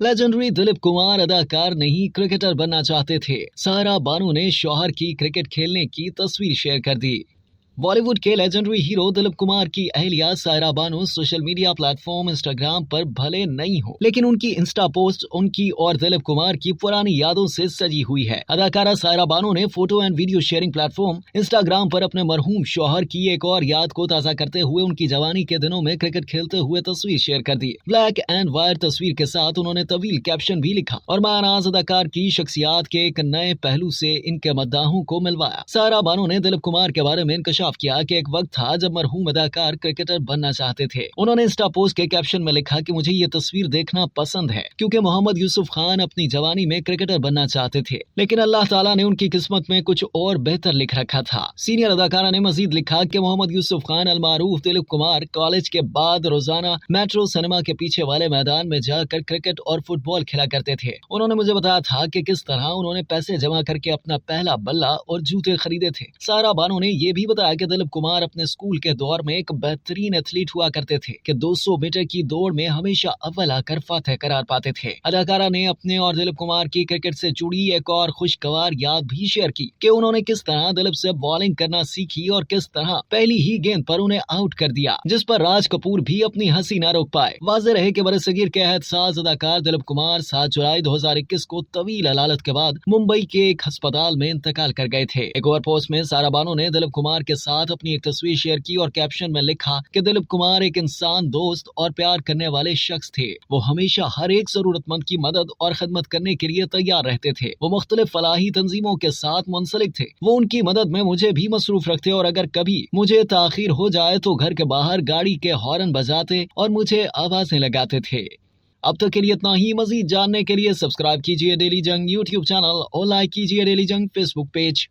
Legendary Dilip Kumar अदाकार नहीं cricketer बनना चाहते थे। सारा बानो ने शौहर की क्रिकेट खेलने की तस्वीर शेयर कर दी। बॉलीवुड के लेजेंडरी हीरो दिलीप कुमार की अहलिया Saira Banu social media platform Instagram पर भले नहीं हो, लेकिन उनकी इंस्टा पोस्ट उनकी और दिलीप कुमार की पुरानी यादों से सजी हुई है। अदाकारा सायरा बानो ने photo and video sharing platform Instagram पर अपने मरहूम शौहर की एक और याद को ताजा करते हुए उनकी जवानी के दिनों में क्रिकेट खेलते हुए तस्वीर शेयर कर दी। ब्लैक एंड व्हाइट तस्वीर के साथ उन्होंने तवील कैप्शन भी लिखा और मानाज अदाकार की शख्सियत के एक नए पहलू से इनके मद्दाहों को मिलवाया। सायरा बानो ने दिलीप कुमार के बारे में किया कि एक वक्त था जब मरहूम अदाकार क्रिकेटर बनना चाहते थे। उन्होंने इंस्टा पोस्ट के कैप्शन में लिखा कि मुझे ये तस्वीर देखना पसंद है क्योंकि मोहम्मद यूसुफ खान अपनी जवानी में क्रिकेटर बनना चाहते थे, लेकिन अल्लाह ताला ने उनकी किस्मत में कुछ और बेहतर लिख रखा था। सीनियर अदाकारा ने मजीद लिखा कि मोहम्मद यूसुफ खान अलमारूफ दिलीप कुमार कॉलेज के बाद रोजाना मेट्रो सिनेमा के पीछे वाले मैदान में जाकर क्रिकेट और फुटबॉल खेला करते थे। उन्होंने मुझे बताया था कि किस तरह उन्होंने पैसे जमा करके अपना पहला बल्ला और जूते खरीदे थे। सायरा बानो ने यह भी बताया कि दिलीप कुमार अपने स्कूल के दौर में एक बेहतरीन एथलीट हुआ करते थे कि 200 मीटर की दौड़ में हमेशा अव्वल आकर फातह करार पाते थे। अदाकारा ने अपने और दिलीप कुमार की क्रिकेट से जुड़ी एक और खुशगवार याद भी शेयर की कि उन्होंने किस तरह दिलीप से बॉलिंग करना सीखी और किस तरह पहली ही गेंद पर उन्हें आउट कर दिया, जिस पर राज कपूर भी अपनी हंसी न रोक पाए। वाज़ेह रहे कि बरसगीर के एहतसास अदाकार दिलीप कुमार 7 जुलाई 2021 को तवील अदालत के बाद मुंबई के एक अस्पताल में इंतकाल कर गए थे। एक और पोस्ट में सायरा बानो ने दिलीप कुमार के साथ अपनी एक तस्वीर शेयर की और कैप्शन में लिखा कि दिलीप कुमार एक इंसान, दोस्त और प्यार करने वाले शख्स थे। वो हमेशा हर एक जरूरतमंद की मदद और खिदमत करने के लिए तैयार रहते थे। वो मुख्तलिफ फलाही तंजीमों के साथ मुंसलिक थे। वो उनकी मदद में मुझे भी मसरूफ रखते और अगर कभी मुझे ताखीर हो जाए तो घर के बाहर गाड़ी के हॉर्न बजाते और मुझे आवाजें लगाते थे। अब तक के लिए इतना ही। मजीद जानने के लिए सब्सक्राइब कीजिए डेली जंग यूट्यूब चैनल और लाइक कीजिए डेली जंग फेसबुक पेज।